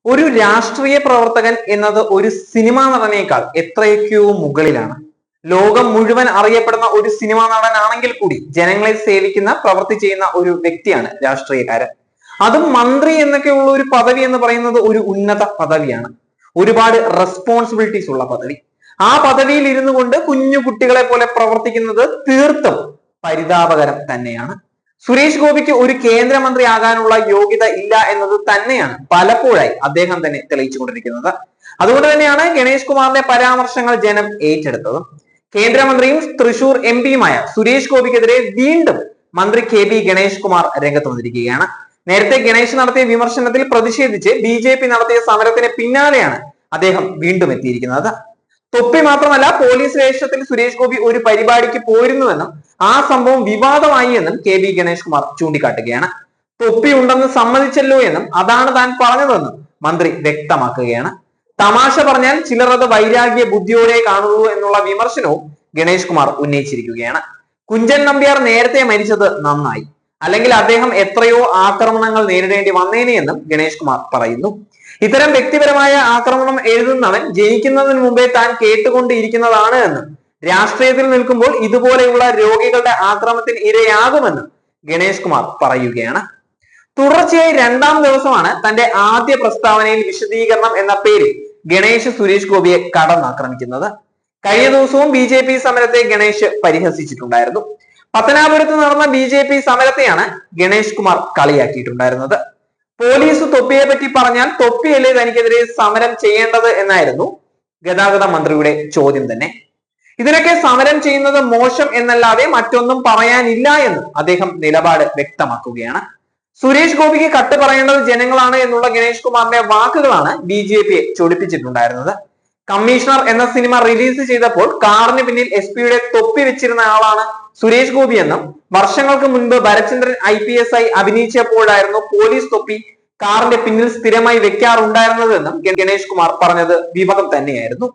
ഒരു രാഷ്ട്രീയ പ്രവർത്തകൻ എന്നത് ഒരു സിനിമാ നടനേക്കാൾ എത്രയൊക്കെയോ മുകളിലാണ്. ലോകം മുഴുവൻ അറിയപ്പെടുന്ന ഒരു സിനിമാ നടനാണെങ്കിൽ കൂടി ജനങ്ങളെ സേവിക്കുന്ന പ്രവൃത്തി ചെയ്യുന്ന ഒരു വ്യക്തിയാണ് രാഷ്ട്രീയക്കാരൻ. അതും മന്ത്രി എന്നൊക്കെയുള്ള ഒരു പദവി എന്ന് പറയുന്നത് ഒരു ഉന്നത പദവിയാണ്. ഒരുപാട് റെസ്പോൺസിബിലിറ്റീസ് ഉള്ള പദവി. ആ പദവിയിൽ ഇരുന്നു കൊണ്ട് കുഞ്ഞു കുട്ടികളെ പോലെ പ്രവർത്തിക്കുന്നത് തീർത്തും പരിതാപകരം തന്നെയാണ്. സുരേഷ് ഗോപിക്ക് ഒരു കേന്ദ്രമന്ത്രി ആകാനുള്ള യോഗ്യത ഇല്ല എന്നത് തന്നെയാണ് പലപ്പോഴായി അദ്ദേഹം തന്നെ തെളിയിച്ചുകൊണ്ടിരിക്കുന്നത്. അതുകൊണ്ട് തന്നെയാണ് ഗണേഷ് കുമാറിന്റെ പരാമർശങ്ങൾ ജനം ഏറ്റെടുത്തത്. കേന്ദ്രമന്ത്രിയും തൃശൂർ എം പിയുമായ സുരേഷ് ഗോപിക്കെതിരെ വീണ്ടും മന്ത്രി KB ഗണേഷ് കുമാർ രംഗത്ത് വന്നിരിക്കുകയാണ്. നേരത്തെ ഗണേഷ് നടത്തിയ വിമർശനത്തിൽ പ്രതിഷേധിച്ച് BJP നടത്തിയ സമരത്തിന് പിന്നാലെയാണ് അദ്ദേഹം വീണ്ടും എത്തിയിരിക്കുന്നത്. തൊപ്പി മാത്രമല്ല, പോലീസ് വേഷത്തിൽ സുരേഷ് ഗോപി ഒരു പരിപാടിക്ക് പോയിരുന്നുവെന്നും ആ സംഭവം വിവാദമായി എന്നും KB ഗണേഷ് കുമാർ ചൂണ്ടിക്കാട്ടുകയാണ്. തൊപ്പി ഉണ്ടെന്ന് സമ്മതിച്ചല്ലോ എന്നും അതാണ് താൻ പറഞ്ഞതെന്നും മന്ത്രി വ്യക്തമാക്കുകയാണ്. തമാശ പറഞ്ഞാൽ ചിലർ അത് വൈരാഗ്യ ബുദ്ധിയോടെ കാണുള്ളൂ എന്നുള്ള വിമർശനവും ഗണേഷ് കുമാർ ഉന്നയിച്ചിരിക്കുകയാണ്. കുഞ്ചൻ നമ്പ്യാർ നേരത്തെ മരിച്ചത് നന്നായി, അല്ലെങ്കിൽ അദ്ദേഹം എത്രയോ ആക്രമണങ്ങൾ നേരിടേണ്ടി വന്നേനെ എന്നും ഗണേഷ് കുമാർ പറയുന്നു. ഇത്തരം വ്യക്തിപരമായ ആക്രമണം എഴുതുന്നവൻ ജനിക്കുന്നതിന് മുമ്പേ താൻ കേട്ടുകൊണ്ടിരിക്കുന്നതാണ് എന്നും രാഷ്ട്രീയത്തിൽ നിൽക്കുമ്പോൾ ഇതുപോലെയുള്ള രോഗികളുടെ ആക്രമണത്തിന് ഇരയാകുമെന്നും ഗണേഷ് കുമാർ പറയുകയാണ്. തുടർച്ചയായി രണ്ടാം ദിവസമാണ് തന്റെ ആദ്യ പ്രസ്താവനയിൽ വിശദീകരണം എന്ന പേരിൽ ഗണേഷ് സുരേഷ് ഗോപിയെ കടന്നാക്രമിക്കുന്നത്. കഴിഞ്ഞ ദിവസവും BJP സമരത്തെ ഗണേഷ് പരിഹസിച്ചിട്ടുണ്ടായിരുന്നു. പത്തനാപുരത്ത് നടന്ന BJP സമരത്തെയാണ് ഗണേഷ് കുമാർ കളിയാക്കിയിട്ടുണ്ടായിരുന്നത്. പോലീസ് തൊപ്പിയെ പറ്റി പറഞ്ഞാൽ തൊപ്പിയല്ലേ തനിക്കെതിരെ സമരം ചെയ്യേണ്ടത് എന്നായിരുന്നു ഗതാഗത മന്ത്രിയുടെ ചോദ്യം തന്നെ. ഇതിനൊക്കെ സമരം ചെയ്യുന്നത് മോശം എന്നല്ലാതെ മറ്റൊന്നും പറയാനില്ല എന്ന് അദ്ദേഹം നിലപാട് വ്യക്തമാക്കുകയാണ്. സുരേഷ് ഗോപിക്ക് കട്ട് പറയേണ്ടത് ജനങ്ങളാണ് എന്നുള്ള ഗണേഷ് കുമാറിന്റെ വാക്കുകളാണ് BJPയെ ചൊടിപ്പിച്ചിട്ടുണ്ടായിരുന്നത്. കമ്മീഷണർ എന്ന സിനിമ റിലീസ് ചെയ്തപ്പോൾ കാറിന് പിന്നിൽ SP-യുടെ തൊപ്പി വെച്ചിരുന്ന ആളാണ് സുരേഷ് ഗോപി എന്നും വർഷങ്ങൾക്ക് മുൻപ് ഭരചന്ദ്രൻ IPS ആയി അഭിനയിച്ചപ്പോഴായിരുന്നു പോലീസ് തൊപ്പി കാറിന്റെ പിന്നിൽ സ്ഥിരമായി വെക്കാറുണ്ടായിരുന്നതെന്നും ഗണേഷ് കുമാർ പറഞ്ഞത് വിവാദം തന്നെയായിരുന്നു.